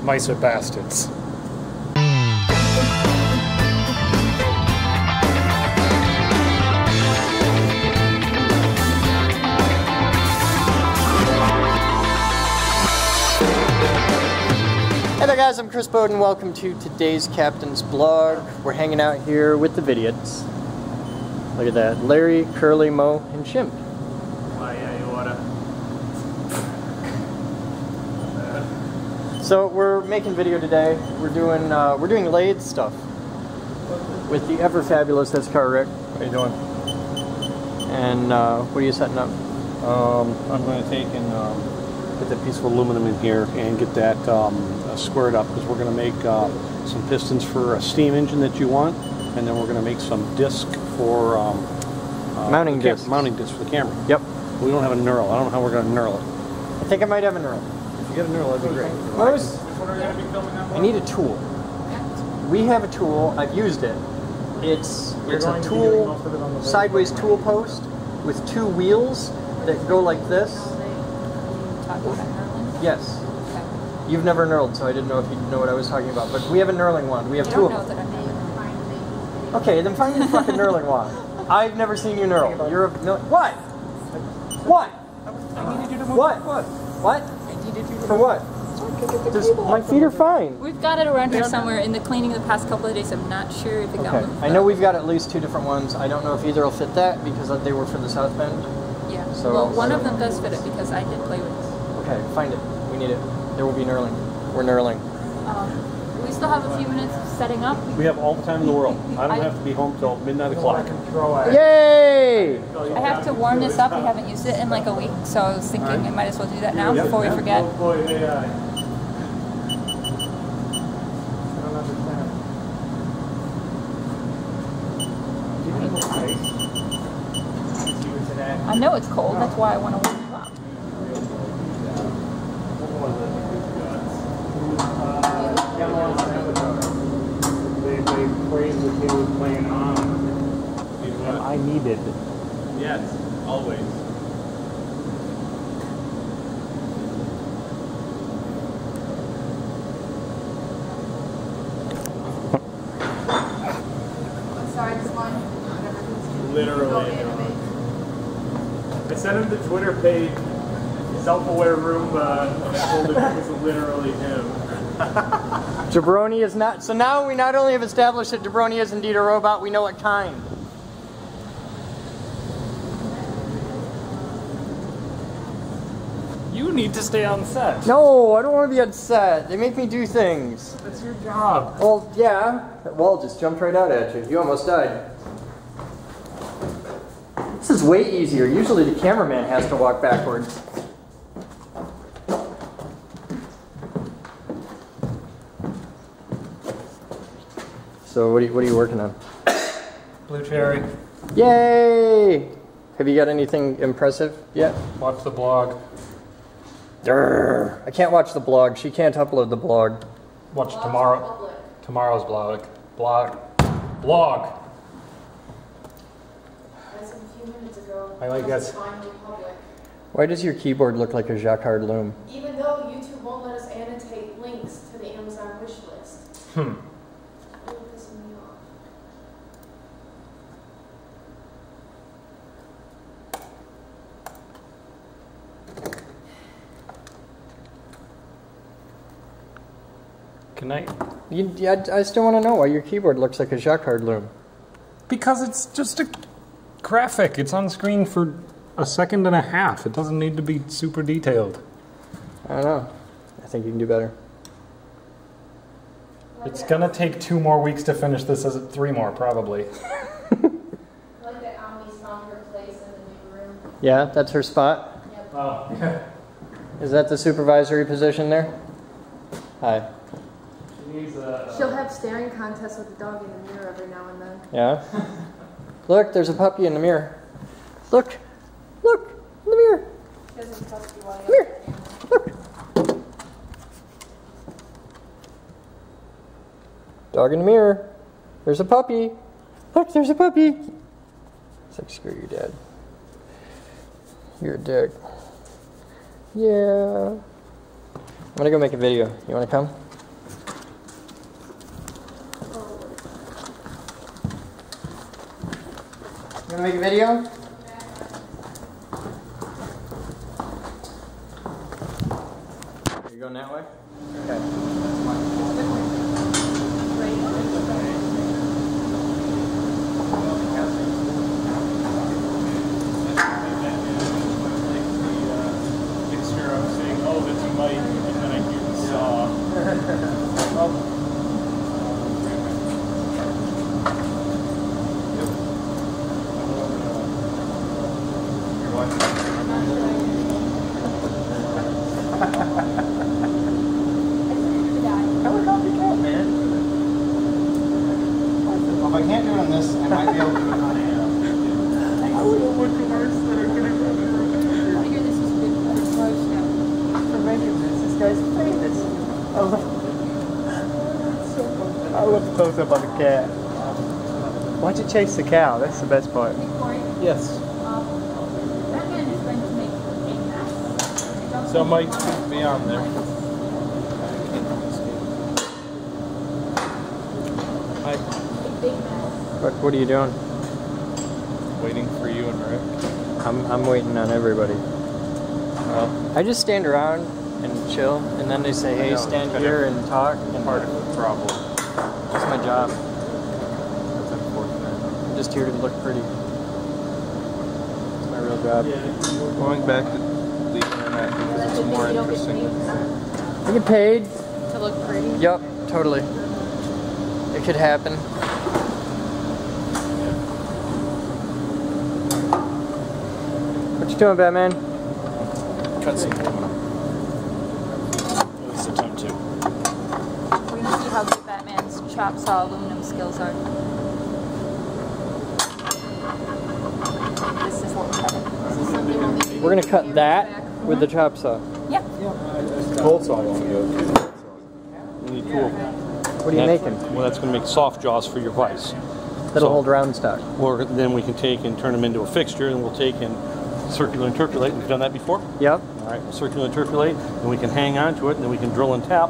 Mice are bastards. Hey there guys, I'm Chris Boden. Welcome to today's Captain's Blog. We're hanging out here with the Vidiots. Look at that. Larry, Curly, Mo, and Chimp. So we're making video today. We're doing lathe stuff with the ever fabulous car, Rick. How you doing? And what are you setting up? I'm going to take and get that piece of aluminum in here and get that squared up, because we're going to make some pistons for a steam engine that you want, and then we're going to make some disc for mounting disc for the camera. Yep. We don't have a knurl. I don't know how we're going to knurl it. I think I might have a knurl. If you get a knurl, that'd be great. I need a tool. We have a tool. I've used it. It's a tool, sideways tool post with two wheels that go like this. Yes. Okay. You've never knurled, so I didn't know if you know what I was talking about. But we have a knurling wand. We have two of them. Okay, then find me a fucking knurling wand. I've never seen you knurl. You're a what? What? I needed you to move. What? What? I needed you to For what? My feet are fine. We've got it around here somewhere in the cleaning the past couple of days. I'm not sure if it got moved. I know we've got at least two different ones. I don't know if either will fit that because they were for the South Bend. Yeah. So, well, one of them does fit it because I did play with it. Okay, find it. We need it. There will be knurling. We're knurling. We still have a few minutes setting up. We have all the time in the world. I don't have to be home till midnight o'clock. Yay! I have to warm this up. We haven't used it in like a week, so I was thinking I might as well do that now before we forget. I know it's cold, that's why I want to warm it up. They praised the kid was playing on. I needed. Yes, always. Literally. I sent him the Twitter page, self-aware Roomba, and told him it was literally him. Jabroni is not. So now we not only have established that Jabroni is indeed a robot, we know what kind. You need to stay on set. No, I don't want to be on set. They make me do things. That's your job. Well, yeah. Wall just jumped right out at you. You almost died. This is way easier. Usually the cameraman has to walk backwards. So what are you working on? Blue cherry. Yay! Have you got anything impressive yet? Watch the blog. Durr. I can't watch the blog. She can't upload the blog. Watch tomorrow's blog. Blog. As a few minutes ago, I like that. finally public. Why does your keyboard look like a Jacquard loom? Even though YouTube won't let us annotate links to the Amazon wish list. Really pissing me off. Good night. I still want to know why your keyboard looks like a Jacquard loom. Because it's just a graphic. It's on screen for a second and a half. It doesn't need to be super detailed. I don't know. I think you can do better. It's gonna take 2 more weeks to finish this, as 3 more probably. Like that Omni's found her place in the new room. Yeah, that's her spot. Yep. Oh, yeah. Is that the supervisory position there? Hi. She'll have staring contests with the dog in the mirror every now and then. Yeah? Look, there's a puppy in the mirror. Look! Look! In the mirror! Doesn't trust you while Come here! Look! Dog in the mirror. There's a puppy. Look, there's a puppy. It's like, screw your dad. You're a dick. Yeah. I'm gonna go make a video. You wanna come? gonna make a video? Are you going that way? Okay. If I can't do it on this, I might be able to do it on a... I wouldn't want the worst that are going to run. I hear this is good for making this. This guy's famous. I love the close up on the cat. Why'd you chase the cow? That's the best part. Yes. That man is going to make a mess. So Mike's going to be on there. Hi. What are you doing? Waiting for you and Rick. I'm waiting on everybody. Well, I just stand around and chill, and then they say, hey, stand here and talk. And part of the problem. that's my job. That's unfortunate. I'm just here to look pretty. It's my real job. Going back to the internet because it's more interesting. I get paid. To look pretty. Yep, totally. It could happen. What you doing, Batman? Cut some aluminum. At least attempt to. We're going to see how good Batman's chop saw aluminum skills are. This is what we're cutting. This is something we'll need to We're gonna do cut here that back. with the chop saw. Yep. Cold saw won't do it. You need tool. What are you making? Well, that's going to make soft jaws for your vise. That'll hold round stock. Or then we can take and turn them into a fixture, and we'll take and circular interpolate. We've done that before. Yep. All right, we'll circular interpolate, and we can hang on to it, and then we can drill and tap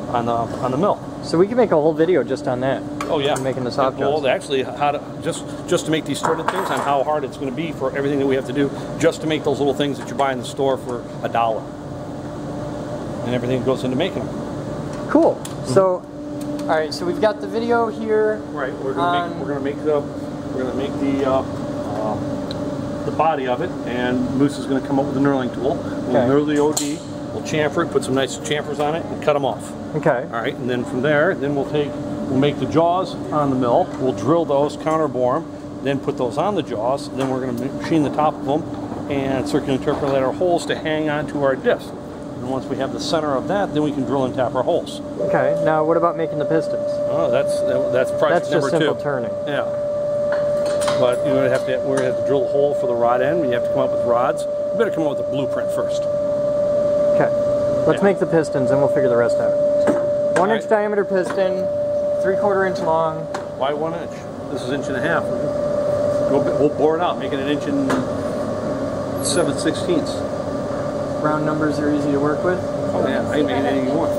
on the mill. So we can make a whole video just on that. Oh yeah, Making the soft jaws. Well, actually, how to just to make these threaded things, on how hard it's going to be for everything that we have to do, just to make those little things that you buy in the store for $1, and everything goes into making them. Cool. So, all right. So we've got the video here. Right, we're gonna make the body of it, and Moose is going to come up with a knurling tool. We'll Okay. knurl the OD, we'll chamfer it, put some nice chamfers on it, and cut them off. Okay. All right, and then from there, then we'll make the jaws on the mill. We'll drill those, counterbore them, then put those on the jaws. Then we're going to machine the top of them and circular interpolate our holes to hang onto our disc. And once we have the center of that, then we can drill and tap our holes. Okay. Now, what about making the pistons? Oh, that's project That's number just simple 2. turning. Yeah. But we're gonna have to drill a hole for the rod end. We have to come up with rods. We better come up with a blueprint first. Okay. Let's make the pistons, and we'll figure the rest out. 1 inch right. diameter piston, 3/4 inch long. Why 1 inch? This is 1.5 inches. We'll bore it out, make it 1 inch and 7/16. Round numbers are easy to work with. Oh yeah, I can make it anything you want.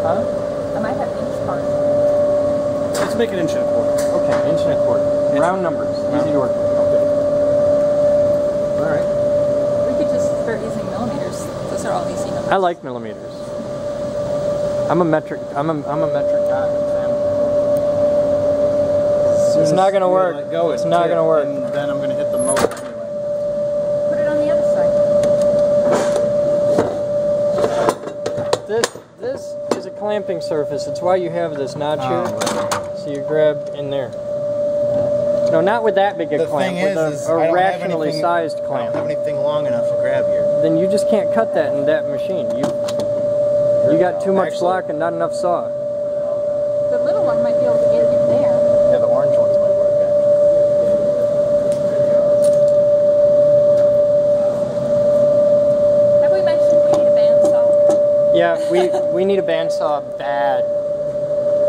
Huh? I might have inch parts. Let's make it 1.25 inches. Okay, 1.25 inch. Round numbers, easy to work with. All right. We could just start using millimeters. Those are all easy numbers. I like millimeters. I'm a metric guy. It's not gonna work. It's not gonna work. And then I'm going to hit the motor anyway. Put it on the other side. This is a clamping surface. It's why you have this notch here. So you grab in there. No, not with that big a clamp. With a rationally sized I clamp. don't have anything long enough to grab here. Then you just can't cut that in that machine. You got too much slack and not enough saw. The little one might be able to get in there. Yeah, the orange ones might work Have we mentioned we need a bandsaw? Yeah, we need a bandsaw bad.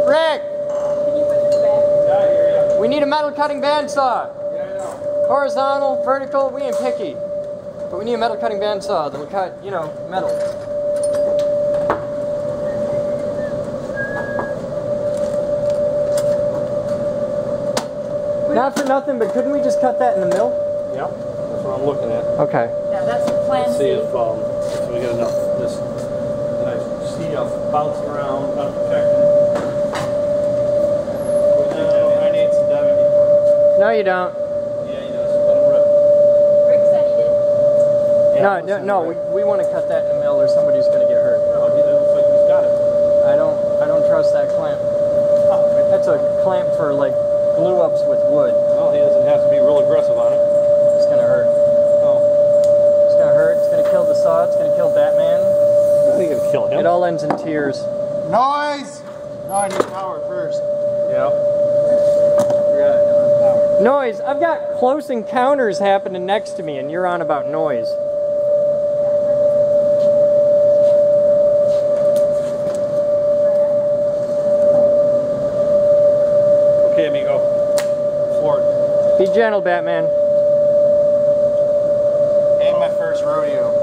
Rick! Can you put this back? We need a metal cutting bandsaw. Horizontal, vertical, we ain't picky. But we need a metal cutting bandsaw that'll cut, metal. Not for nothing, but couldn't we just cut that in the mill? Yep, that's what I'm looking at. Okay. Yeah, that's plan Let's C. see if we get enough of this. And I see bouncing around, not protecting. I need some W. No, you don't. Yeah, he does. Let him rip. Rick said he did. Yeah, No, we want to cut that in the mill or somebody's going to get hurt. Oh, it looks like he's got it. I don't trust that clamp. That's a clamp for like glue ups with wood. Well, he doesn't have to be real aggressive on it. It's going to hurt. Oh. It's going to hurt. It's going to kill the saw. It's going to kill Batman. I think it'll kill him. It all ends in tears. Noise! No, I need power first. Yeah. Noise. I've got close encounters happening next to me, and you're on about noise. Okay, amigo. Forward. Be gentle, Batman. Ain't my first rodeo.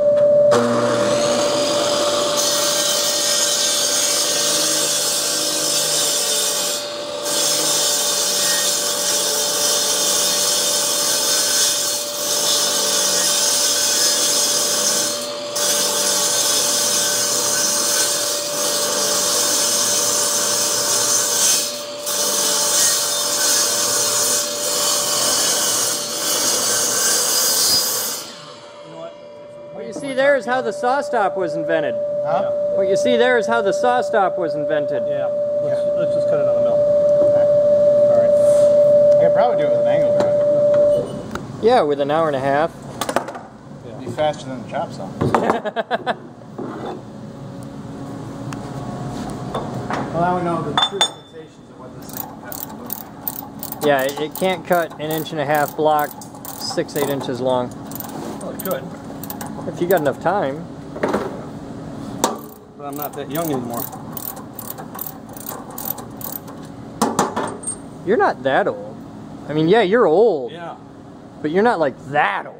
What you see there is how the saw stop was invented. Huh? What you see there is how the saw stop was invented. Yeah. Let's just cut it on the mill. All right. I could probably do it with an angle drive. Yeah, with an hour and a half. It'd be faster than the chop saw. Well, now we know the true limitations of what this thing can cut. Yeah, it can't cut an 1.5 inch block 6-8 inches long. Oh, it could. If you got enough time. But I'm not that young anymore. You're not that old. I mean, yeah, you're old, Yeah. but you're not like that old.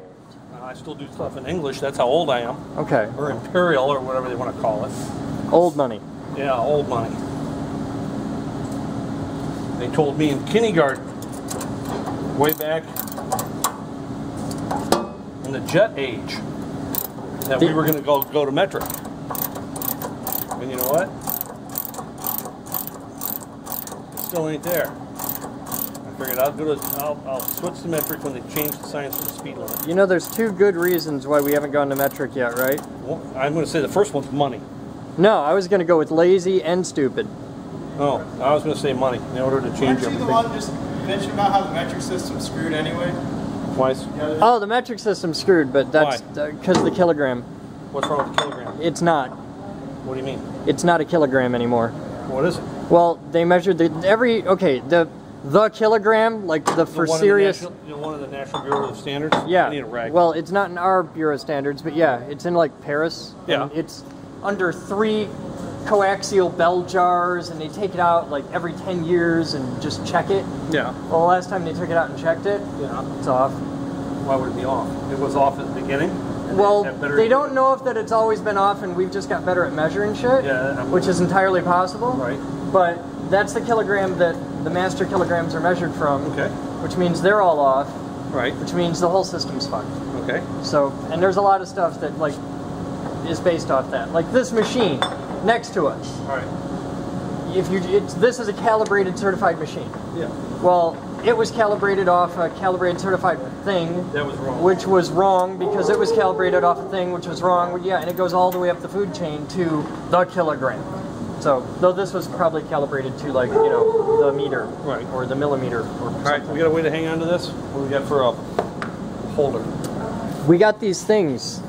I still do stuff in English. That's how old I am. Okay. Or imperial, or whatever they want to call it. Old money. Yeah, old money. They told me in kindergarten, way back in the jet age, that we were going to go to metric. And you know what? It still ain't there. I figured I'll switch to metric when they change the science for the speed limit. You know, there's 2 good reasons why we haven't gone to metric yet, right? Well, I'm going to say the first one's money. No, I was going to go with lazy and stupid. Oh, I was going to say money in order to change Aren't you the everything. one just mentioned about how the metric system's screwed anyway? Twice. Oh, the metric system's screwed, but that's because of the kilogram. What's wrong with the kilogram? It's not. What do you mean? It's not a kilogram anymore. What is it? Well, they measured the kilogram, like the for serious. One of the National Bureau of Standards? Yeah. I need a rag. Well, it's not in our Bureau of Standards, but yeah, it's in like Paris. Yeah. And it's under 3 coaxial bell jars, and they take it out like every 10 years and just check it. Yeah. Well, the last time they took it out and checked it, Yeah. it's off. Why would it be off? It was off at the beginning? And Well, it had better- they don't know if that it's always been off, and we've just got better at measuring shit, Yeah. which is entirely possible. Right. But that's the kilogram that the master kilograms are measured from, Okay. which means they're all off, Right. which means the whole system's fucked. Okay. So, and there's a lot of stuff that like is based off that. Like this machine next to us. All right. This is a calibrated certified machine. Yeah. Well, it was calibrated off a calibrated certified thing, That was wrong. which was wrong because it was calibrated off a thing which was wrong. Yeah, and it goes all the way up the food chain to the kilogram. So, though this was probably calibrated to like, you know, the meter. Right. Or the millimeter or All right. something. We got a way to hang on to this? What do we got for a holder? We got these things.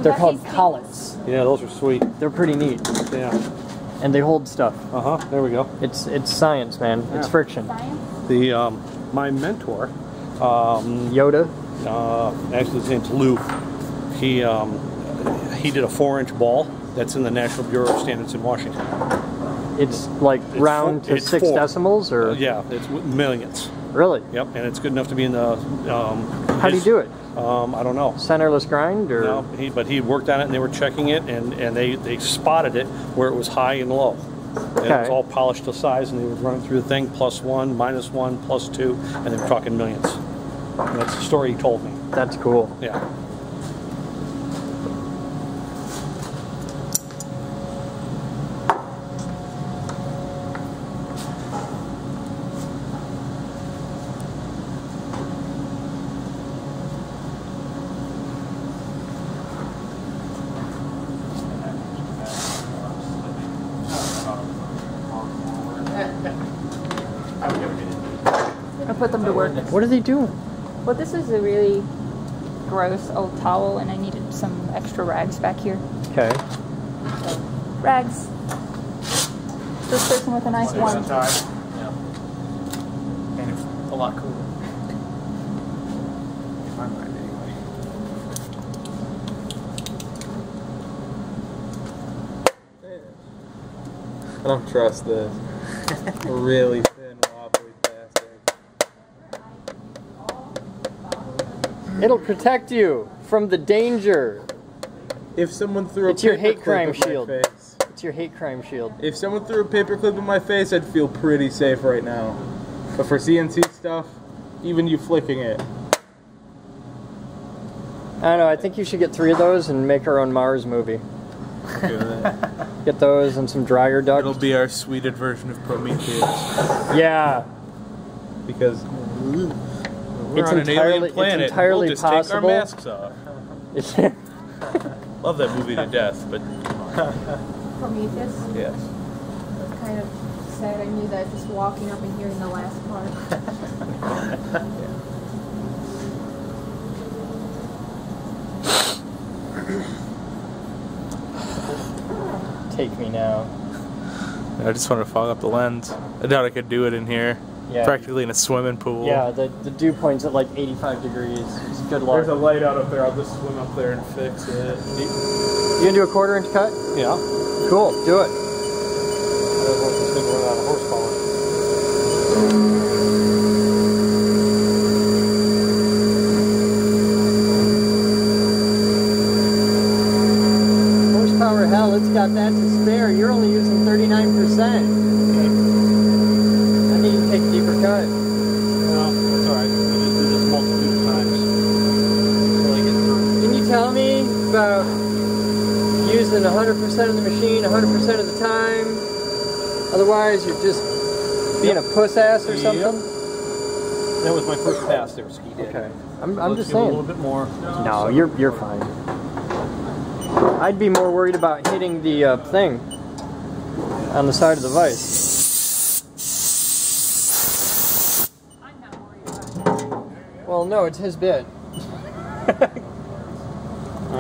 They're got called these things? collets. Yeah, those are sweet. They're pretty neat. Yeah. And they hold stuff. Uh-huh. There we go. It's science, man. It's Yeah. friction. Science? The my mentor, Yoda. actually his name's Lou. He did a 4-inch ball that's in the National Bureau of Standards in Washington. It's like It's round to it's 6 4. decimals, or Yeah, it's millions. really? Yep, and it's good enough to be in the. How do you do it? I don't know. Centerless grind, or No, but he worked on it, and they were checking it, and they spotted it where it was high and low. And it was all polished to size, and they would run it through the thing, +1, -1, +2, and they were talking millions. And that's the story he told me. That's cool. Yeah. I put them to work. What are they doing? Well, this is a really gross old towel, and I needed some extra rags back here. Okay. So, rags. This person with a nice one. Yeah. And it's a lot cooler. In my mind, anyway. I don't trust this. Really thin, wobbly plastic. It'll protect you from the danger. If someone threw It's a your paper hate clip crime at my shield. face, It's your hate crime shield. if someone threw a paperclip in my face, I'd feel pretty safe right now. But for CNC stuff, even you flicking it. I don't know, I think you should get 3 of those and make our own Mars movie. Okay with that. Get those and some dryer duct. It'll be our sweeted version of Prometheus. Yeah. Because It's we're on an entirely- alien it's planet. entirely We'll just take our possible. masks off. Love that movie to death, but Prometheus. yes. It's kind of sad. I knew that just walking up and hearing the last part. Take me now. I just want to fog up the lens. I doubt I could do it in here. Yeah. Practically in a swimming pool. Yeah, the dew point's at like 85 degrees. It's good luck. There's a light out up there. I'll just swim up there and fix it. You gonna do a 1/4 inch cut? Yeah. Cool, do it. I don't know if this thing run out of horsepower. Horsepower, hell, it's got that to spare. You're only using 39%. I need to take a deeper cut. Well, that's alright. We just do this multitude of times until I get through. Can you tell me about using 100% of the machine 100% of the time? Otherwise, you're just being a puss ass or something? That was my first pass there, Ski Daddy. Okay. I'm Let's just give it a saying. little bit more. No, you're fine. I'd be more worried about hitting the thing on the side of the vise. I'm not worried about it. Well, no, it's his bit. Alright,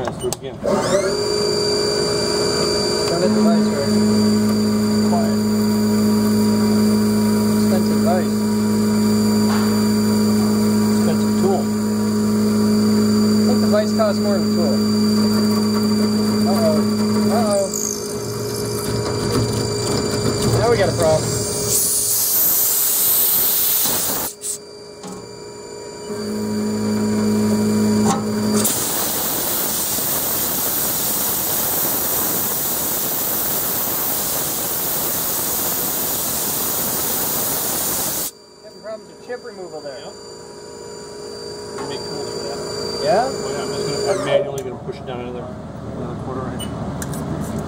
let's do it again. Don't hit the vise, Rick. Quiet. Expensive vise. Expensive tool. I think the vise costs more than the tool. Uh-oh. Uh-oh. Now we got a problem. Having problems with chip removal there. Yep. You make tools for that. Yeah? Oh, yeah, I'm just I'm manually going to push it down another 1/4 inch. I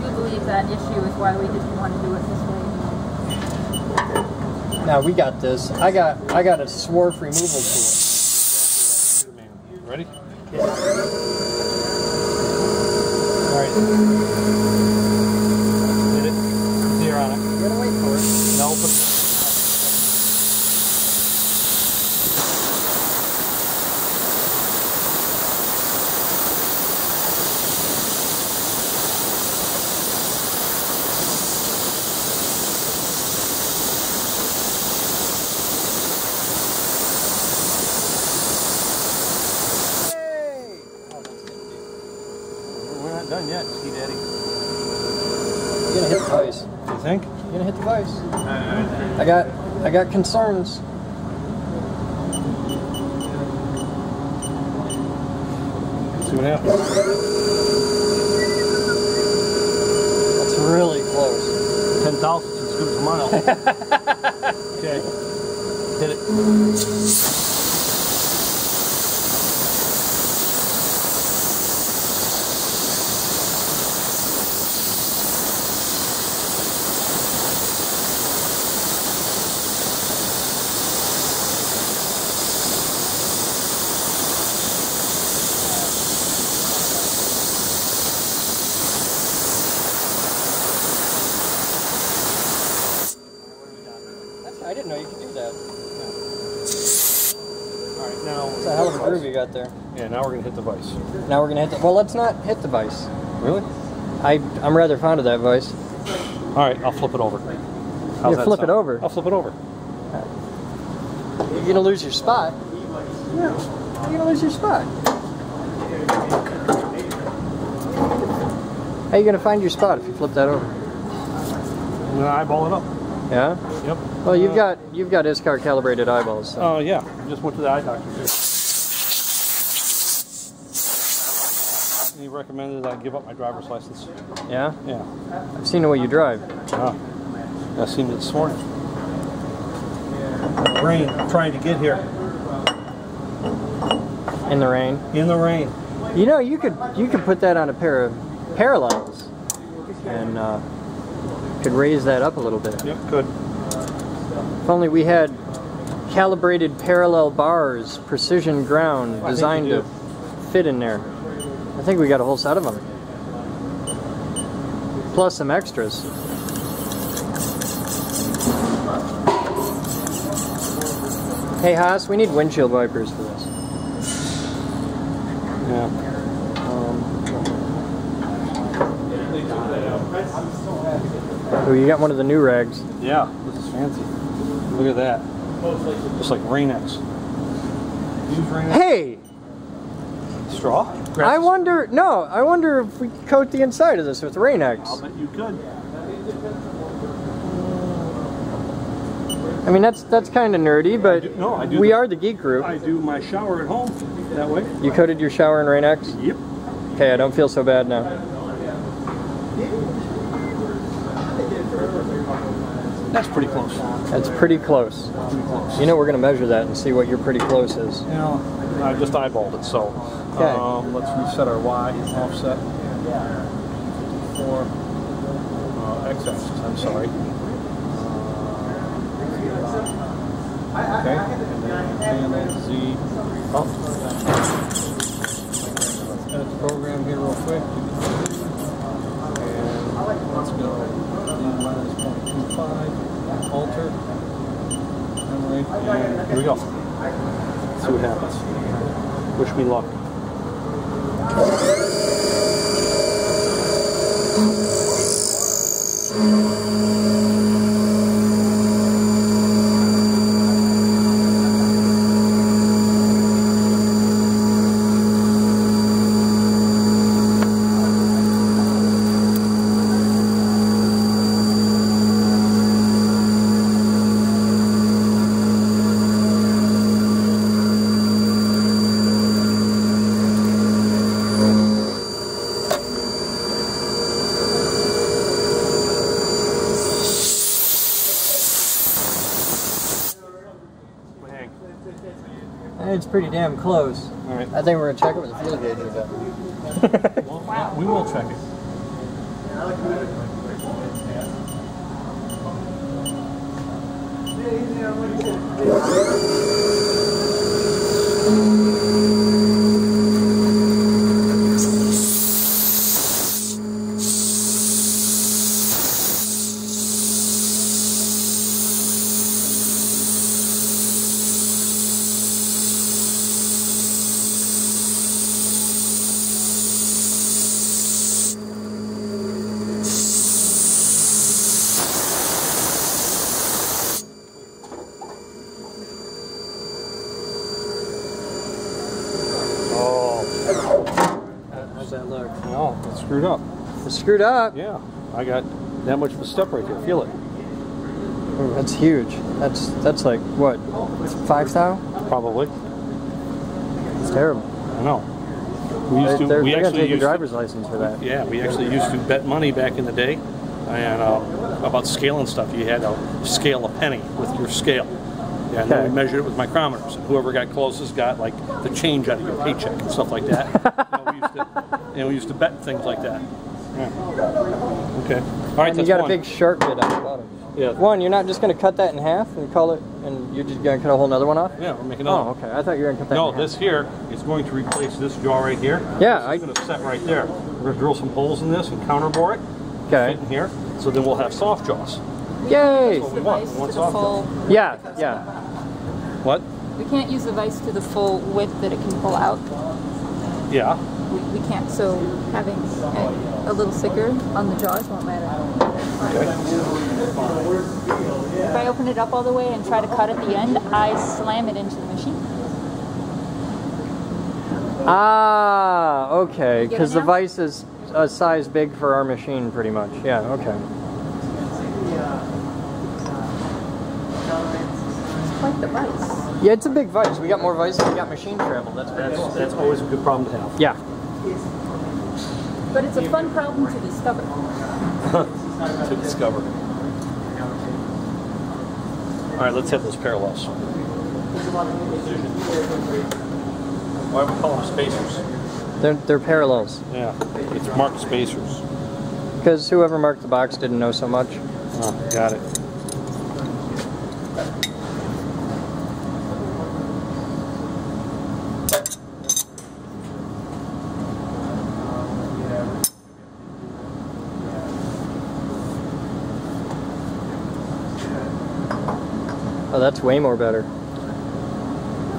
do believe that issue is why we didn't want to do it this way. Now we got this. I got a swarf removal tool. Ready? Alright. Hit it. Zero on it. You gotta wait for it. No, but we're not done yet, Ski Daddy. You're gonna hit the vise. You think? You're gonna hit the vise. I got concerns. See what happens. That's really close. 10,000 is as good as a mile. Okay. Hit it. I didn't know you could do that. Alright, now... It's a hell of a groove you got there. Yeah, now we're going to hit the vise. Now we're going to hit the... Well, let's not hit the vise. Really? I'm rather fond of that vise. Alright, I'll flip it over. You flip it over? I'll flip it over. You're going to lose your spot. Yeah. You're going to lose your spot. How are you going to find your spot if you flip that over? I'm going to eyeball it up. Yeah? Yep. Well, you've got ISCAR calibrated eyeballs. So. Oh, yeah. I just went to the eye doctor, too. He recommended I give up my driver's license. Yeah? Yeah. I've seen the way you drive. Ah. I seen it this morning. Rain. I'm trying to get here. In the rain. In the rain. You know, you could put that on a pair of parallels and could raise that up a little bit. Yep, good. If only we had calibrated parallel bars, precision ground, designed to fit in there. I think we got a whole set of them. Plus some extras. Hey Haas, we need windshield wipers for this. Yeah. Oh, you got one of the new rags. Yeah, this is fancy. Look at that. Just like Rain-X. Use Rain-X. Hey! Straw? I wonder if we could coat the inside of this with Rain-X. I'll bet you could. I mean, that's kind of nerdy, but we are the Geek Group. I do my shower at home that way. You coated your shower in Rain-X? Yep. Okay, I don't feel so bad now. That's pretty close. That's pretty close. Pretty close. You know, we're going to measure that and see what your pretty close is. You know, I just eyeballed it, so okay. Let's reset our Y offset. 54 x-axis, I'm sorry. Okay, and then Z up. Let's edit the program here real quick. And let's go minus 0.25, alter. And here we go. See what happens. Wish me luck. It's pretty damn close. All right. I think we're going to check it with a field gauge a bit. Well, we will check it. How's that look? No, it's screwed up. It's screwed up? Yeah, I got that much of a step right there. Feel it. Ooh, that's huge. That's like, what, 5 thou? Probably. It's terrible. I know. We used to. They're We going to actually take your used to, driver's license for that. Yeah, we actually used to bet money back in the day and about scaling stuff. You had to scale a penny with your scale. Yeah, and then we measured it with micrometers. And whoever got closest got like the change out of your paycheck and stuff like that. We used to bet things like that. Yeah. Okay. All right. And that's you got one. a big sharp bit on the bottom. Yeah. One, you're not just going to cut that in half and call it, and you're just going to cut a whole nother one off? Yeah, we're making another. Oh, okay. I thought you were going to cut that in half. This here is going to replace this jaw right here. Yeah. It's going to set right there. We're going to drill some holes in this and counterbore it. Okay. Fit in here. So then we'll have soft jaws. Yay! That's what we want. We want To the soft full, jaws. Yeah. What? we can't use the vise to the full width that it can pull out. Yeah. We can't, so having a little thicker on the jaws won't matter. Okay. If I open it up all the way and try to cut at the end, I slam it into the machine. Ah, okay. Because the now? vise is a size big for our machine, pretty much. Yeah, okay. It's quite the vise. Yeah, it's a big vise. We got more vise than we got machine travel. That's always a good problem to have. Yeah. But it's a fun problem to discover. To discover. All right, let's have those parallels. Why do we call them spacers? They're parallels. Yeah, it's marked spacers. Because whoever marked the box didn't know so much. Oh, got it. Oh, that's way more better.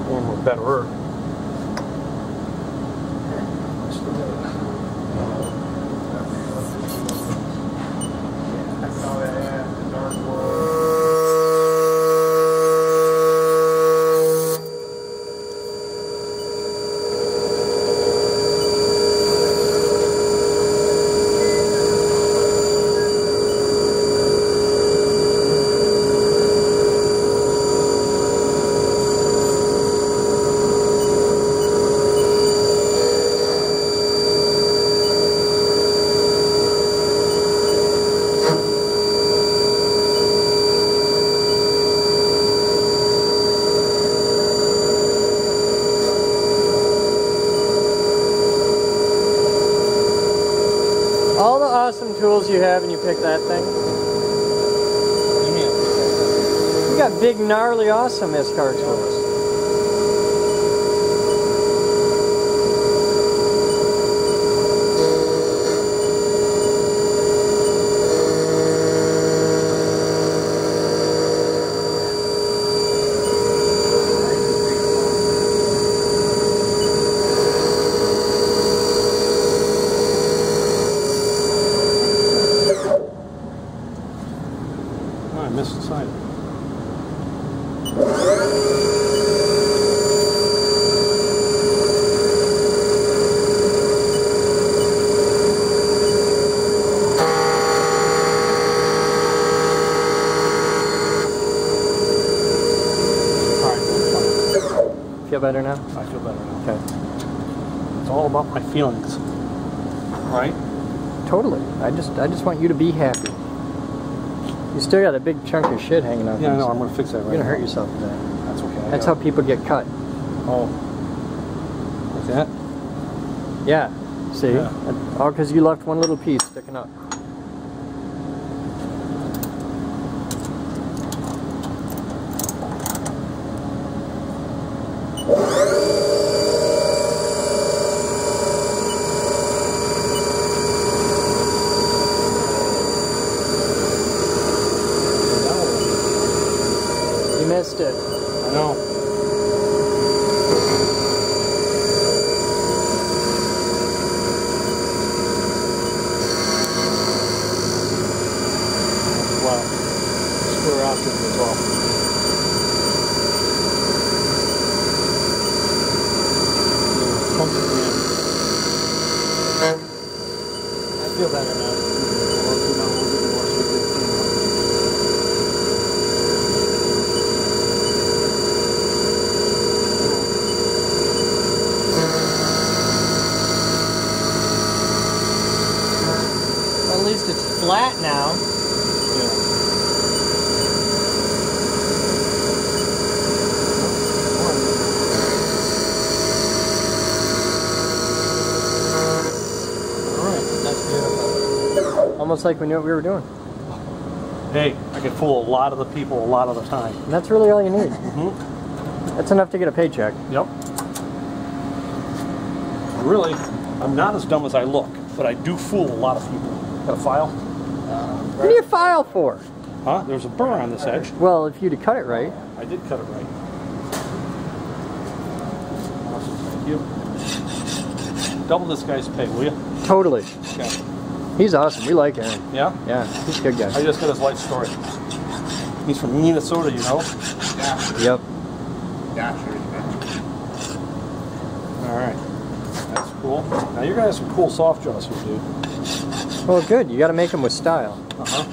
Or more better. All the awesome tools you have and you pick that thing. You got big, gnarly, awesome ISCAR tools. Oh, I missed the side. Feel better now? I feel better now. Okay. It's all about my feelings. Right? Totally. I just want you to be happy. You still got a big chunk of shit hanging out. Yeah, I know. I'm going to fix that right You're gonna now. hurt yourself with that. That's okay. That's how people get cut. Oh. Like that? Yeah. See? Yeah. All because you left one little piece sticking up. You missed it. I know. Wow. Square optic as well. I feel better now. Well, at least it's flat now. like we knew what we were doing. Hey, I can fool a lot of the people a lot of the time. And that's really all you need. Mm-hmm. That's enough to get a paycheck. Yep. Really, I'm not as dumb as I look, but I do fool a lot of people. Got a file? What do you file for? Huh? There's a burr on this edge. Well, if you'd cut it right. I did cut it right. Awesome, thank you. Double this guy's pay, will you? Totally. Okay. He's awesome. We like him. Yeah? Yeah, he's a good guy. I just got his life story. He's from Minnesota, you know? Yeah. Yep. Yeah, sure. Alright. That's cool. Now you're going to have some cool soft jaws here, dude. Well, good. You got to make them with style. Uh-huh.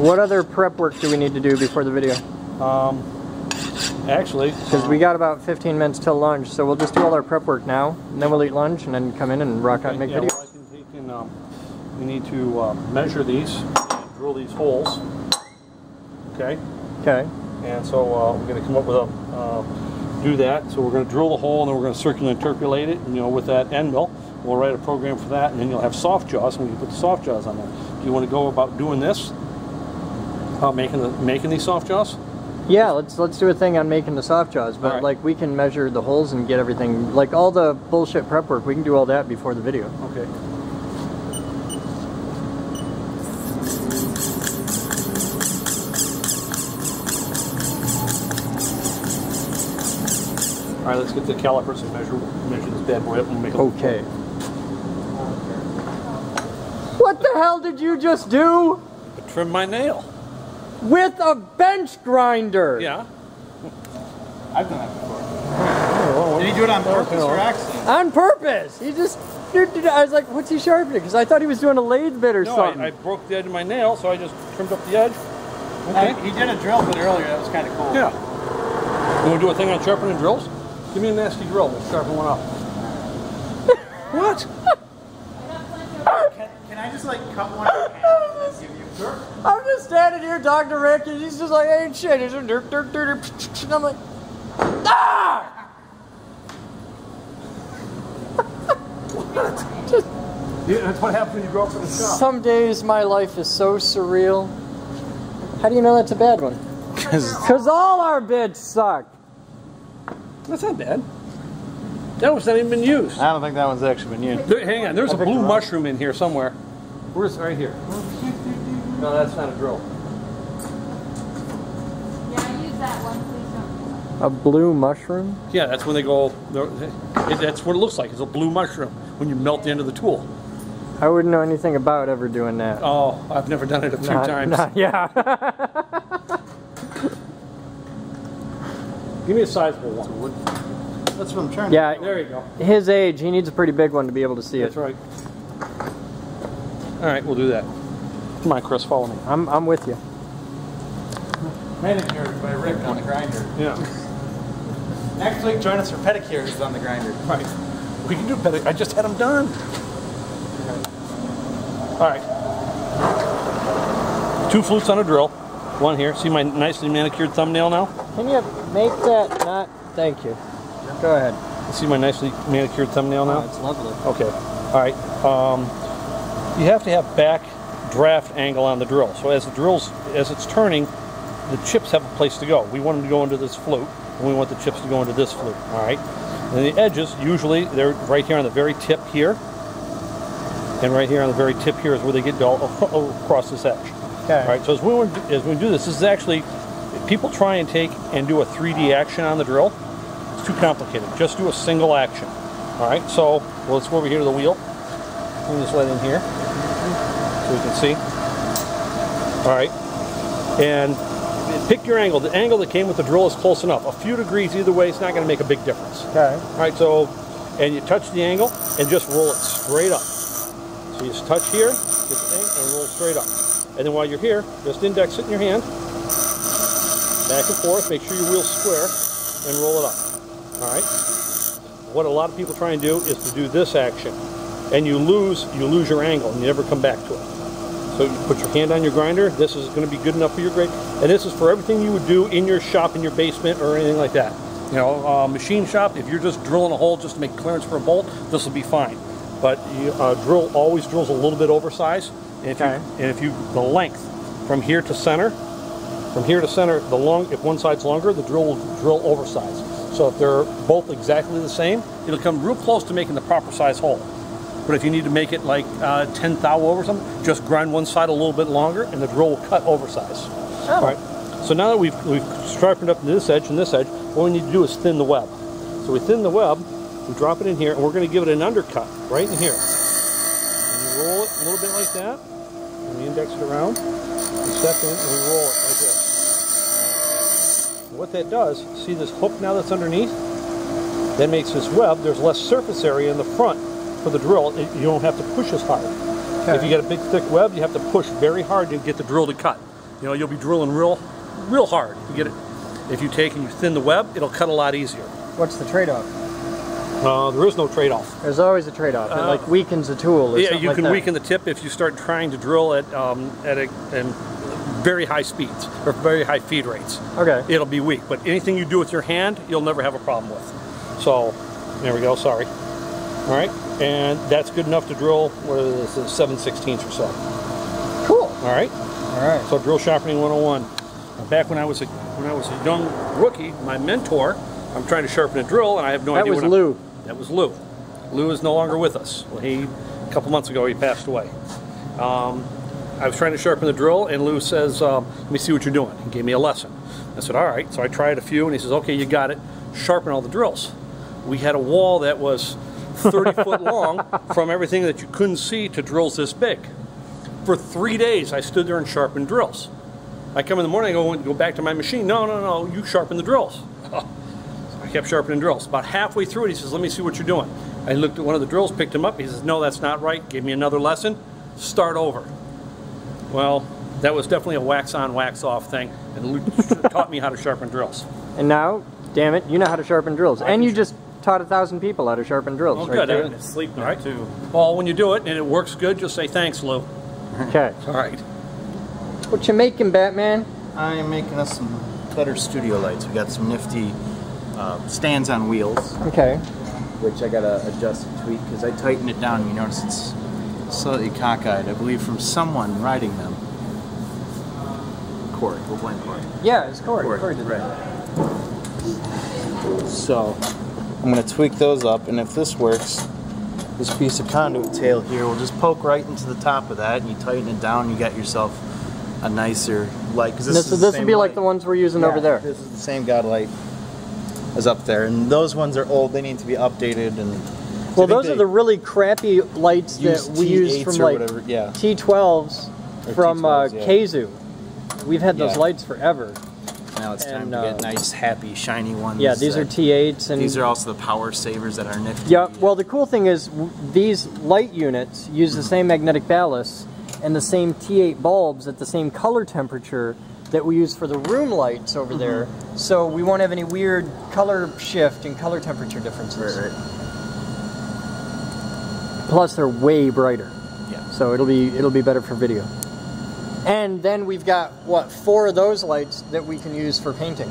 What other prep work do we need to do before the video? Actually... Because we got about 15 minutes till lunch, so we'll just do all our prep work now, and then we'll eat lunch, and then come in and rock out and make videos. Well, I can take in, we need to measure these, and drill these holes. Okay? Okay. And so we're going to come up with a... do that. So we're going to drill the hole, and then we're going to circular interpolate it, and, you know, with that end mill. We'll write a program for that, and then you'll have soft jaws, and we can put the soft jaws on there. Do you want to go about doing this? Making these soft jaws? Yeah, let's do a thing on making the soft jaws, but right. like we can measure the holes and get everything, like all the bullshit prep work, we can do all that before the video. Okay. All right, let's get the calipers and measure this bad boy up and make it look Okay. What the hell did you just do? Trim my nail. With a bench grinder? Yeah. I've done that before. Did he do it on purpose or accident? On purpose. He just... I was like, what's he sharpening? Because I thought he was doing a lathe bit or something. I broke the edge of my nail, so I just trimmed up the edge. Okay. He did a drill bit earlier. That was kind of cool. Yeah. You want to do a thing on sharpening drills? Give me a nasty drill. Let's sharpen one up. What? Can I just like cut one in half and give you a jerk? I'm just standing here talking to Rick, and he's just like, ain't shit. He's like, dirt, dirt, dirt, dirt. And I'm like, ah! Just, Yeah, that's what happens when you grow up in the shop. some days my life is so surreal. How do you know that's a bad one? Because all our bits suck. That's not bad. That one's not even been used. I don't think that one's actually been used. Hang on, there's a blue mushroom in here somewhere. Where's right here? No, that's not a drill. Yeah, use that one, please. A blue mushroom? Yeah, that's when they go. That's what it looks like. It's a blue mushroom when you melt the end of the tool. I wouldn't know anything about ever doing that. Oh, I've never done it a few times. Yeah. Give me a sizable one. That's what I'm trying Yeah, There you go. his age, he needs a pretty big one to be able to see That's it. right. All right, we'll do that. Come on, Chris, follow me. I'm with you. Manicured by Rick on the grinder. Yeah. Next week, join us for pedicures on the grinder. Right. We can do better. I just had them done. All right. 2 flutes on a drill. One here. See my nicely manicured thumbnail now? Can you make that not... Thank you. Go ahead. See my nicely manicured thumbnail now? Oh, it's lovely. Okay. All right. You have to have back draft angle on the drill. So as it's turning, the chips have a place to go. We want them to go into this flute, and we want the chips to go into this flute. All right. And the edges, usually, they're right here on the very tip here, and right here on the very tip here is where they get all across this edge. Okay. All right. So as we do this, this is actually, people try and take and do a 3D action on the drill. It's too complicated. Just do a single action. All right. So let's go over here to the wheel. Bring this light in here so we can see. All right. And pick your angle. The angle that came with the drill is close enough. A few degrees either way, it's not going to make a big difference. Okay. All right. So, and you touch the angle and just roll it straight up. So you just touch here, get the angle, and roll straight up. And then while you're here, just index it in your hand. Back and forth. Make sure your wheel's square and roll it up. All right. What a lot of people try and do is to do this action, and you lose your angle, and you never come back to it. So you put your hand on your grinder. This is going to be good enough for your grade, and this is for everything you would do in your shop, in your basement, or anything like that. You know, machine shop. If you're just drilling a hole just to make clearance for a bolt, this will be fine. but drill always drills a little bit oversized. And if the length from here to center, if one side's longer, the drill will drill oversized. So if they're both exactly the same, it'll come real close to making the proper size hole. But if you need to make it like 10 thou over something, just grind one side a little bit longer and the drill will cut oversized. Oh. All right. So now that we've sharpened up this edge and this edge, what we need to do is thin the web. So we thin the web, we drop it in here, and we're going to give it an undercut right in here. And you roll it a little bit like that, and we index it around, we step in, and we roll it like this. And what that does, see this hook now that's underneath? That makes this web, there's less surface area in the front for the drill. You don't have to push as hard. Okay. If you get a big thick web, you have to push very hard to get the drill to cut. You know, you'll be drilling real hard. You get it. If you take and you thin the web, it'll cut a lot easier. What's the trade-off? There is no trade-off. There's always a trade-off. It like weakens the tool. Or yeah, you like can that. weaken the tip if you start trying to drill at very high speeds or very high feed rates. Okay. It'll be weak, but anything you do with your hand, you'll never have a problem with. So, there we go. Sorry. All right, and that's good enough to drill. What is this? 7/16 or so. Cool. All right. All right. So drill sharpening 101. Back when I was a young rookie, my mentor, I'm trying to sharpen a drill, and I have no idea. That was Lou. That was Lou. Lou is no longer with us. Well, a couple months ago, he passed away. I was trying to sharpen the drill, and Lou says, "Let me see what you're doing." He gave me a lesson. I said, "All right." So I tried a few, and he says, "Okay, you got it. Sharpen all the drills." We had a wall that was 30 foot long from everything that you couldn't see to drills this big. For 3 days, I stood there and sharpened drills. I come in the morning, I go back to my machine. No, you sharpen the drills. So I kept sharpening drills. About halfway through it, he says, "Let me see what you're doing." I looked at one of the drills, picked him up. He says, "No, that's not right." Gave me another lesson. Start over. Well, that was definitely a wax on, wax off thing, and Lou taught me how to sharpen drills. And now, damn it, you know how to sharpen drills. And you just taught 1,000 people how to sharpen drills. Oh, right good. there. Sleep right too. Well, when you do it and it works good, just say thanks, Lou. Okay. All right. What you making, Batman? I am making us some better studio lights. We got some nifty stands on wheels. Okay. Which I gotta adjust and tweak because I tightened it down and you notice it's slightly cockeyed. I believe from someone riding them. Corey. We'll blame Corey. Yeah, it's Corey. Corey did that. So I'm going to tweak those up, and if this works, this piece of conduit tail here will just poke right into the top of that, and you tighten it down, and you got yourself a nicer light. Because this would be like the ones we're using over there. This is the same god light as up there, and those ones are old. They need to be updated. And well, those are the really crappy lights that we use from like T12s from Keizu. We've had those lights forever. Now it's time to get nice, happy, shiny ones. Yeah, these are T8s. And these are also the power savers that are nifty. Yeah, well, the cool thing is these light units use the same magnetic ballast and the same T8 bulbs at the same color temperature that we use for the room lights over there. So we won't have any weird color shift and color temperature differences. Right. Plus, they're way brighter. Yeah. So it'll be better for video. And then we've got, what, 4 of those lights that we can use for painting.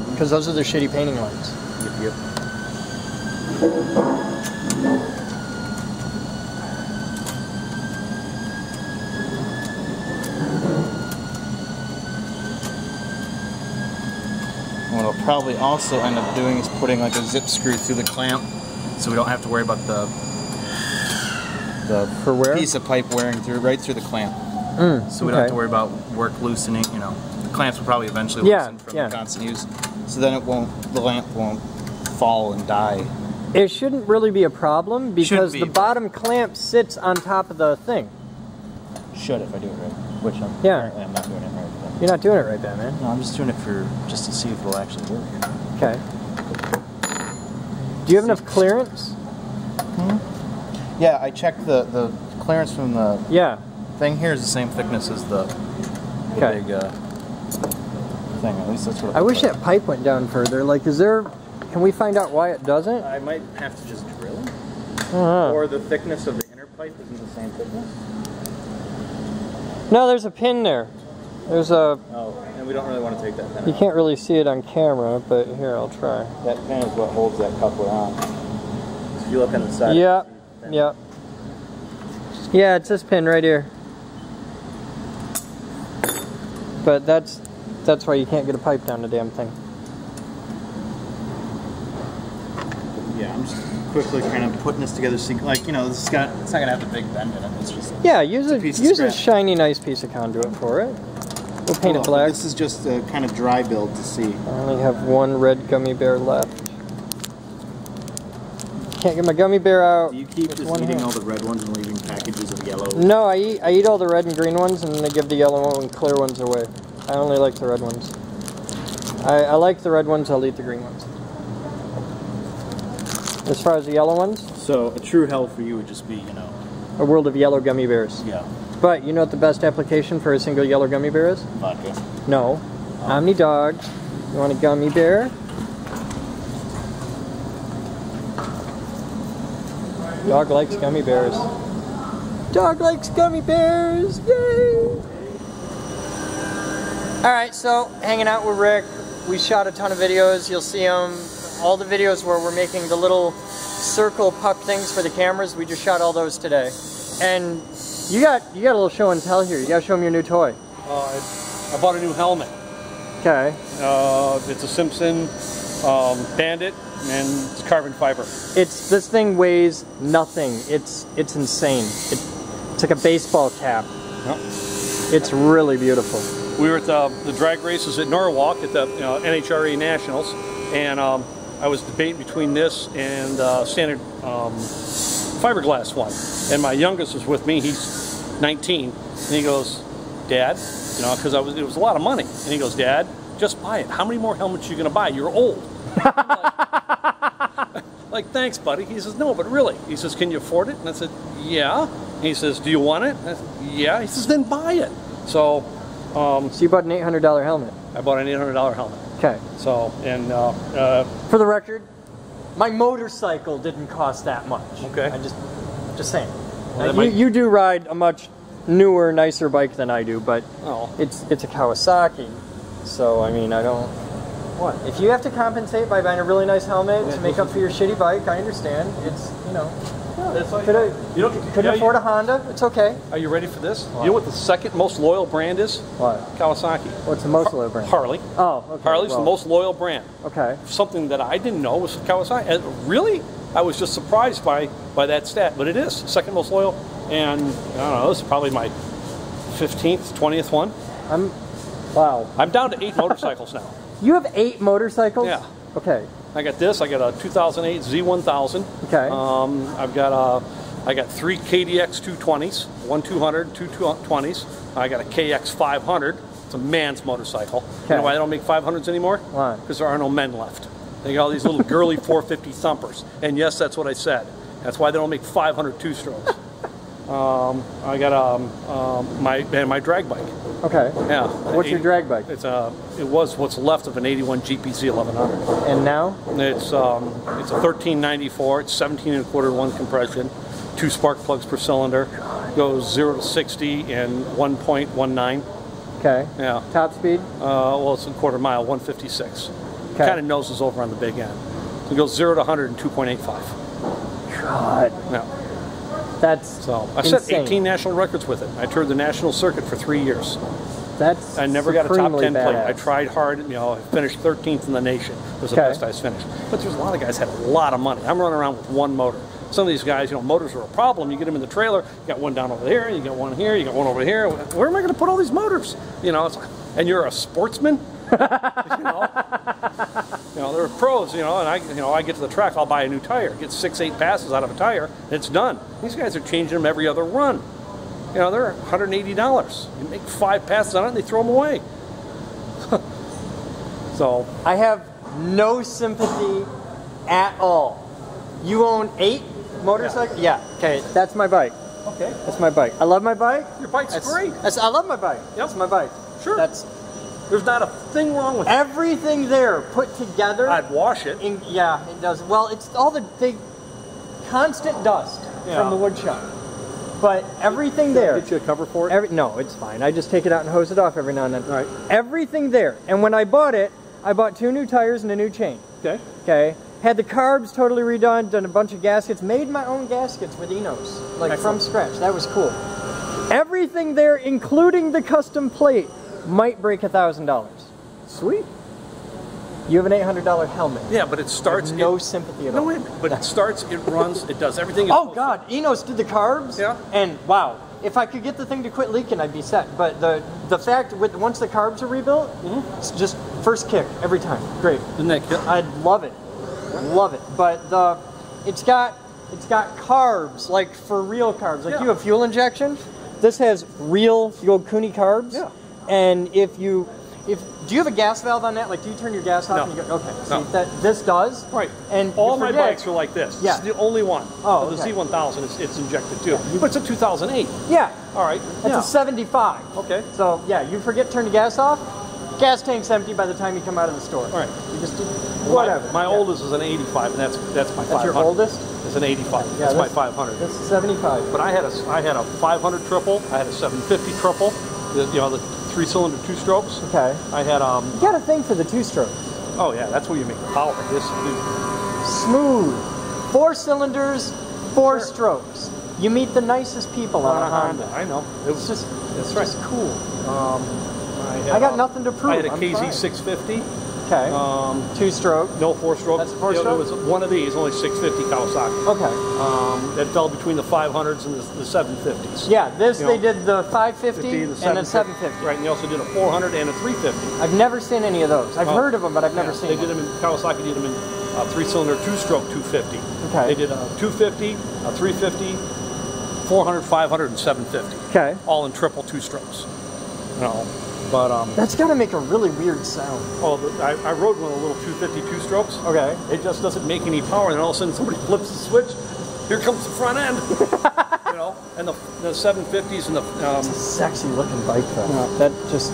Because those are the shitty painting lights. Yep. What I'll probably also end up doing is putting like a zip screw through the clamp so we don't have to worry about the piece of pipe wearing right through the clamp. So we don't have to worry about work loosening, you know. The clamps will probably eventually loosen from the constant use. So then the lamp won't fall and die. It shouldn't really be a problem because the bottom clamp sits on top of the thing. Should if I do it right. Which apparently I'm not doing it right. You're not doing it right, Batman. No, I'm just doing it just to see if it'll actually work. Okay. Do you have enough clearance? Yeah, I checked the clearance from the thing here is the same thickness as the big thing. At least that's what I wish that pipe went down further. Like, can we find out why it doesn't? I might have to just drill it. Or the thickness of the inner pipe isn't the same thickness. No, there's a pin there. There's a... Oh, and we don't really want to take that pin You can't really see it on camera, but here, I'll try. That pin is what holds that coupler on. So if you look on the side... Yeah, yeah. Yeah, it's this pin right here. But that's why you can't get a pipe down the damn thing. Yeah, I'm just quickly kind of putting this together. So, like, you know, it's not gonna have the big bend in it. It's just use a shiny, nice piece of conduit for it. We'll paint it black. This is just a kind of dry build to see. I only have one red gummy bear left. Can't get my gummy bear out. Do you keep just eating all the red ones and leaving packages of yellow? No, I eat all the red and green ones, and then I give the yellow and clear ones away. I only like the red ones. I like the red ones, I'll eat the green ones. As far as the yellow ones? So a true hell for you would just be, you know... A world of yellow gummy bears. Yeah. But you know what the best application for a single yellow gummy bear is? Vodka. No. Omni Dog. You want a gummy bear? Dog likes gummy bears. Dog likes gummy bears! Yay! Alright, so hanging out with Rick. We shot a ton of videos. You'll see them. All the videos where we're making the little circle puck things for the cameras, we just shot all those today. And you got a little show and tell here. You gotta show them your new toy. I bought a new helmet. Okay. It's a Simpson Bandit, and it's carbon fiber. This thing weighs nothing. It's insane. It's like a baseball cap. Yep. It's really beautiful. We were at the drag races at Norwalk at the NHRA Nationals, and I was debating between this and standard fiberglass one. And my youngest was with me. He's 19, and he goes, "Dad," you know, because it was a lot of money. And he goes, "Dad, just buy it. How many more helmets are you going to buy? You're old." Like, thanks, buddy. He says, "No, but really." He says, "Can you afford it?" And I said, "Yeah." And he says, "Do you want it?" And I said, "Yeah." He says, "Then buy it." So you bought an $800 helmet. I bought an $800 helmet. Okay. So, and for the record, my motorcycle didn't cost that much. Okay. I just saying. You do ride a much newer, nicer bike than I do, but it's a Kawasaki. So I mean, I don't. What? If you have to compensate by buying a really nice helmet to make up for your shitty bike, I understand. It's, you know. Couldn't afford a Honda? It's okay. Are you ready for this? What? You know what the second most loyal brand is? What? Kawasaki. What's the most loyal brand? Harley. Oh, okay. Harley's the most loyal brand. Okay. Something that I didn't know was Kawasaki. Really? I was just surprised by that stat, but it is second most loyal. And I don't know, this is probably my 15th, 20th one. Wow. I'm down to 8 motorcycles now. You have 8 motorcycles? Yeah. Okay. I got this. I got a 2008 Z1000. Okay. I got 3 KDX 220s, 1 200, 2 220s. I got a KX 500. It's a man's motorcycle. Okay. You know why they don't make 500s anymore? Why? Because there are no men left. They got all these little girly 450 thumpers. And yes, that's what I said. That's why they don't make 500 two-strokes. I got my drag bike. Okay. Yeah. What's your drag bike? It was what's left of an 81 GPZ 1100. And now? It's a 1394. It's 17 1/4 1 compression, 2 spark plugs per cylinder. Goes 0 to 60 in 1.19. Okay. Yeah. Top speed? Well, it's a 1/4 mile, 156. Okay. Kind of noses over on the big end. It goes 0 to 100 in 2.85. God. Yeah. That's I set 18 national records with it. I toured the national circuit for 3 years. I never got a top 10 badass. plate. I tried hard. You know, I finished 13th in the nation. It was the best I finished. But there's a lot of guys that had a lot of money. I'm running around with one motor. Some of these guys, you know, motors are a problem. You get them in the trailer. You got one down over here. You got one here. You got one over here. Where am I going to put all these motors? You know, and you're a sportsman. You know, they're pros. You know, and I get to the track. I'll buy a new tire. Get 6-8 passes out of a tire. And it's done. These guys are changing them every other run. You know, they're $180. You make 5 passes on it, and they throw them away. So I have no sympathy at all. You own 8 motorcycles? Yeah. Okay, that's my bike. Okay. That's my bike. I love my bike. Your bike's great. I love my bike. Yep. That's my bike. Sure. There's not a thing wrong with it. Everything there put together. I'd wash it. Yeah, it does. Well, it's all the constant dust from the wood shop. But everything there. Get you a cover for it? No, it's fine. I just take it out and hose it off every now and then. All right. Everything there. And when I bought it, I bought 2 new tires and a new chain. Okay. Okay. Had the carbs totally redone, done a bunch of gaskets, made my own gaskets with Enos, like from scratch. That was cool. Everything there, including the custom plate, might break $1,000. Sweet. You have an $800 helmet. Yeah, but it starts. No sympathy at all. No, wait a minute. But it starts, it runs, it does everything. Oh God, Enos did the carbs. Yeah. And wow, if I could get the thing to quit leaking, I'd be set. But the fact with once the carbs are rebuilt, it's just first kick every time. Great. Isn't that good? I'd love it. Love it. But it's got carbs, like for real carbs. Like you have fuel injection. This has real the old Cooney carbs. Yeah. And do you have a gas valve on that? Like, do you turn your gas off? No. And you go, okay. No. See, this does. Right. And all my bikes are like this. Yeah. It's the only one. Oh, The okay. Z1000 it's injected too. But it's a 2008. Yeah. All right. It's a 75. Okay. So yeah, you forget to turn the gas off. Gas tank's empty by the time you come out of the store. All right. You just do whatever. My oldest is an 85, and that's my 500. That's your oldest? It's an 85. Yeah, that's my 500. This is 75. But I had a 500 triple. I had a 750 triple. The 3-cylinder 2-strokes. Okay. I had You got a thing for the 2-stroke. Oh yeah, that's where you make the power. This Smooth. 4 cylinders, 4 strokes. You meet the nicest people on a Honda. I know. It's just cool. I got nothing to prove. I had a KZ 650. Okay. 2-stroke. No 4-stroke. That's a 4-stroke? It was one of these, only 650 Kawasaki. Okay. That fell between the 500s and the 750s. Yeah, they did the 550 and the 750. Right, and they also did a 400 and a 350. I've never seen any of those. I've heard of them, but I've never seen They them. did them in, Kawasaki did them in 3-cylinder 2-stroke 250. Okay. They did a 250, a 350, 400, 500, and 750. Okay. All in triple 2-strokes. But that's got to make a really weird sound. Oh, I rode one of the little 250 2-strokes. Okay. It just doesn't make any power, and then all of a sudden somebody flips the switch. Here comes the front end. And the 750s and the. It's a sexy looking bike, though. That just.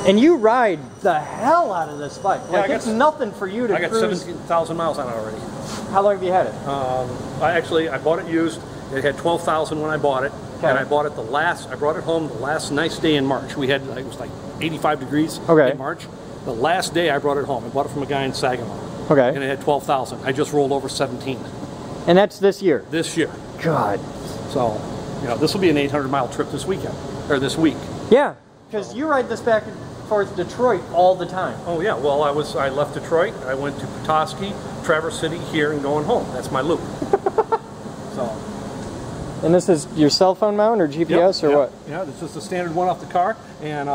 And you ride the hell out of this bike. Like, it's nothing for you to I got cruise. 17,000 miles on it already. How long have you had it? I bought it used. It had 12,000 when I bought it. Okay. And I bought it I brought it home the last nice day in March. We had, it was like 85 degrees in March. The last day I brought it home. I bought it from a guy in Saginaw. Okay. And it had 12,000. I just rolled over 17. And that's this year? This year. God. So, this will be an 800-mile trip this weekend, or this week. Yeah, because you ride this back and forth to Detroit all the time. Oh yeah, well I left Detroit, I went to Petoskey, Traverse City, here, and going home. That's my loop. So. And this is your cell phone mount or GPS or what? Yeah, this is the standard one off the car, and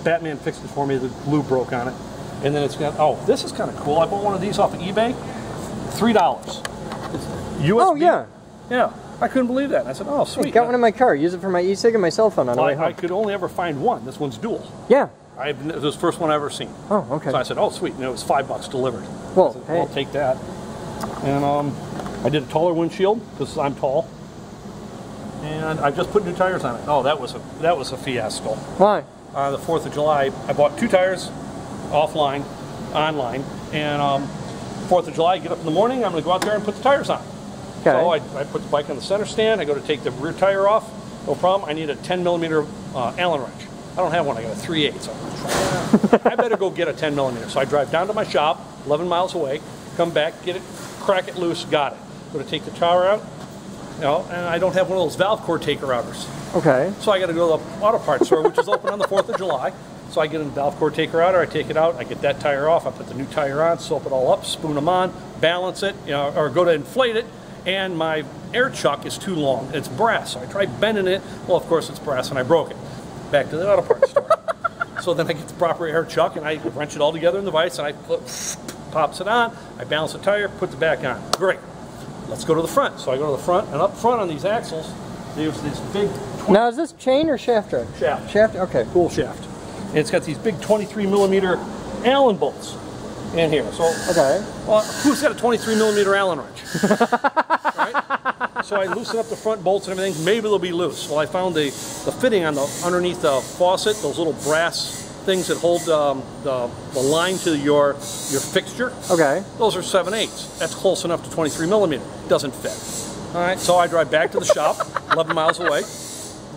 Batman fixed it for me. The glue broke on it, and then it's got. This is kind of cool. I bought one of these off of eBay, $3. It's USB. Oh yeah. Yeah, I couldn't believe that. I said, oh sweet. I got one in my car. Use it for my e-cig and my cell phone on the way home. I could only ever find one. This one's dual. Yeah. It was the first one I ever seen. Oh, okay. So I said, oh sweet, and it was $5 delivered. Well, I said, I'll take that. And I did a taller windshield because I'm tall. And I just put new tires on it. Oh, that was a fiasco. Why? The 4th of July, I bought 2 tires online, and 4th of July, I get up in the morning, I'm going to go out there and put the tires on. Okay. So I put the bike on the center stand, I go to take the rear tire off, no problem, I need a 10mm Allen wrench. I don't have one, I got a 3/8. So I better go get a 10mm. So I drive down to my shop, 11 miles away, come back, get it, crack it loose, got it. Go to take the tire out, and I don't have one of those valve core taker outers. Okay. So I got to go to the auto parts store, which is open on the 4th of July. So I get a valve core taker outer, I take it out, I get that tire off, I put the new tire on, soap it all up, spoon them on, balance it, or go to inflate it, and my air chuck is too long. It's brass, so I tried bending it. Well, of course it's brass, and I broke it. Back to the auto parts store. So then I get the proper air chuck, and I wrench it all together in the vise, and I pops it on, I balance the tire, put the back on. Great. Let's go to the front. So I go to the front, and up front on these axles, there's this big... Now, is this chain or shaft drive? Shaft. Shaft? Okay. Full shaft. And it's got these big 23mm Allen bolts in here. So, okay. Well, who's got a 23mm Allen wrench? Right? So I loosen up the front bolts and everything. Maybe they'll be loose. Well, I found the fitting on underneath the faucet, those little brass things that hold the line to your fixture. Okay. Those are 7/8. That's close enough to 23mm. Doesn't fit. All right. So I drive back to the shop, 11 miles away,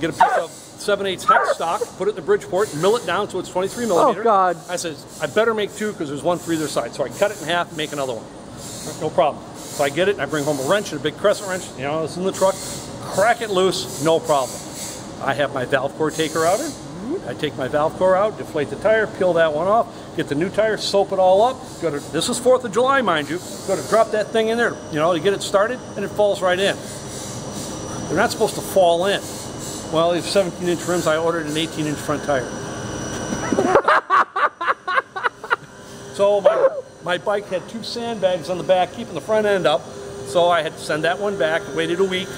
get a piece of 7/8 hex stock, put it in the Bridgeport, mill it down so it's 23 millimeter. Oh, God. I said, I better make 2 because there's 1 for either side. So I cut it in half and make another one. No problem. So I get it, and I bring home a wrench and a big crescent wrench. You know, it's in the truck. Crack it loose, no problem. I have my valve core taker out. I take my valve core out, deflate the tire, peel that one off, get the new tire, soap it all up. Go to, this is 4th of July, mind you. Go to drop that thing in there, you know, to get it started, and it falls right in. They're not supposed to fall in. Well, these 17-inch rims, I ordered an 18-inch front tire. So my bike had 2 sandbags on the back, keeping the front end up. So I had to send that one back, waited a week.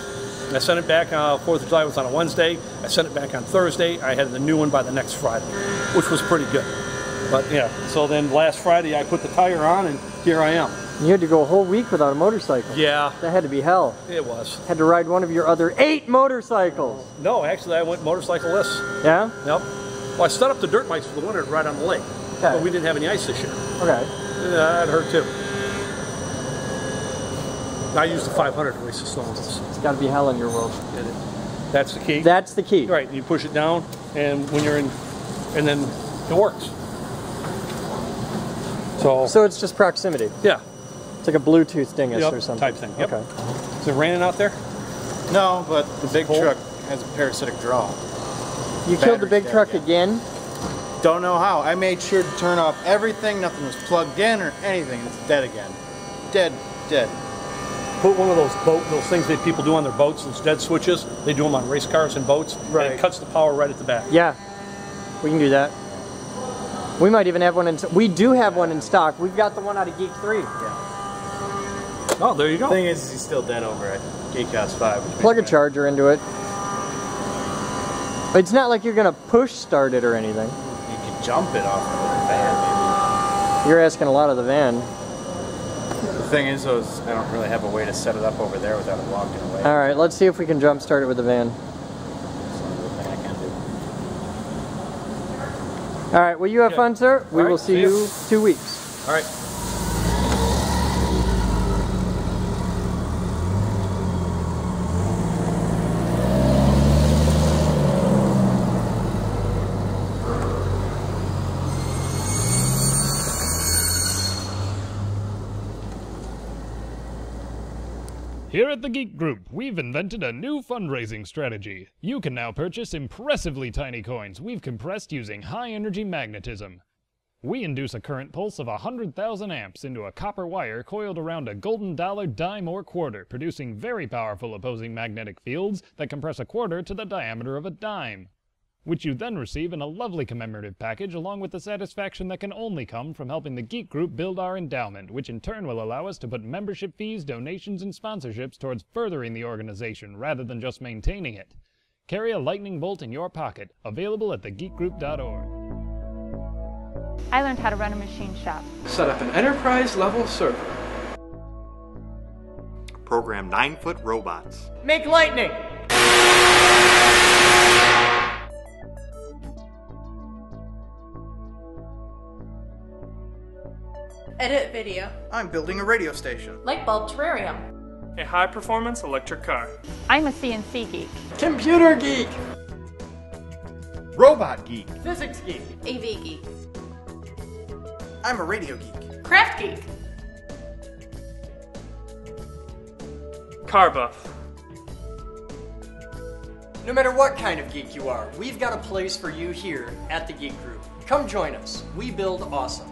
I sent it back, 4th of July was on a Wednesday. I sent it back on Thursday. I had the new one by the next Friday, which was pretty good. But yeah, so then last Friday I put the tire on and here I am. You had to go a whole week without a motorcycle. Yeah. That had to be hell. It was. Had to ride one of your other 8 motorcycles. No, actually I went motorcycle-less. Yeah? Yep. Well, I set up the dirt bikes for the winter to ride on the lake. Okay. But we didn't have any ice this year. Okay. Yeah, that hurt too. I used the 500 to race the snow. It's got to be hell in your world. That's the key. That's the key. Right, you push it down, and when you're in, and then it works. So it's just proximity. Yeah. It's like a Bluetooth dingus Yep, or something. type thing. Yep. Okay. Is it raining out there? No, but the big truck has a parasitic draw. You killed the big truck again? again? Don't know how. I made sure to turn off everything. Nothing was plugged in or anything. It's dead again. Dead. Put one of those things that people do on their boats, those dead switches. They do them on race cars and boats. Right. And it cuts the power right at the back. Yeah. We can do that. We might even have one in... We do have one in stock. We've got the one out of Geek 3. Yeah. Oh, there you go. The thing is, he's still dead over at Geekhouse 5. Plug a charger into it. It's not like you're going to push start it or anything. You could jump it off of the van, You're asking a lot of the van. maybe. The thing is, though, is I don't really have a way to set it up over there without it walking away. All right, let's see if we can jump start it with the van. That's the only thing I can do. All right, well, you have fun, sir. We All right, will see you 2 weeks. All right. Here at the Geek Group, we've invented a new fundraising strategy. You can now purchase impressively tiny coins we've compressed using high-energy magnetism. We induce a current pulse of 100,000 amps into a copper wire coiled around a golden dollar, dime, or quarter, producing very powerful opposing magnetic fields that compress a quarter to the diameter of a dime, which you then receive in a lovely commemorative package along with the satisfaction that can only come from helping the Geek Group build our endowment, which in turn will allow us to put membership fees, donations, and sponsorships towards furthering the organization rather than just maintaining it. Carry a lightning bolt in your pocket, available at thegeekgroup.org. I learned how to run a machine shop. Set up an enterprise-level server. Program 9-foot robots. Make lightning! Edit video. I'm building a radio station. Light bulb terrarium. A high-performance electric car. I'm a CNC geek. Computer geek! Robot geek. Physics geek! AV geek. I'm a radio geek. Craft geek. Car buff. No matter what kind of geek you are, we've got a place for you here at the Geek Group. Come join us. We build awesome.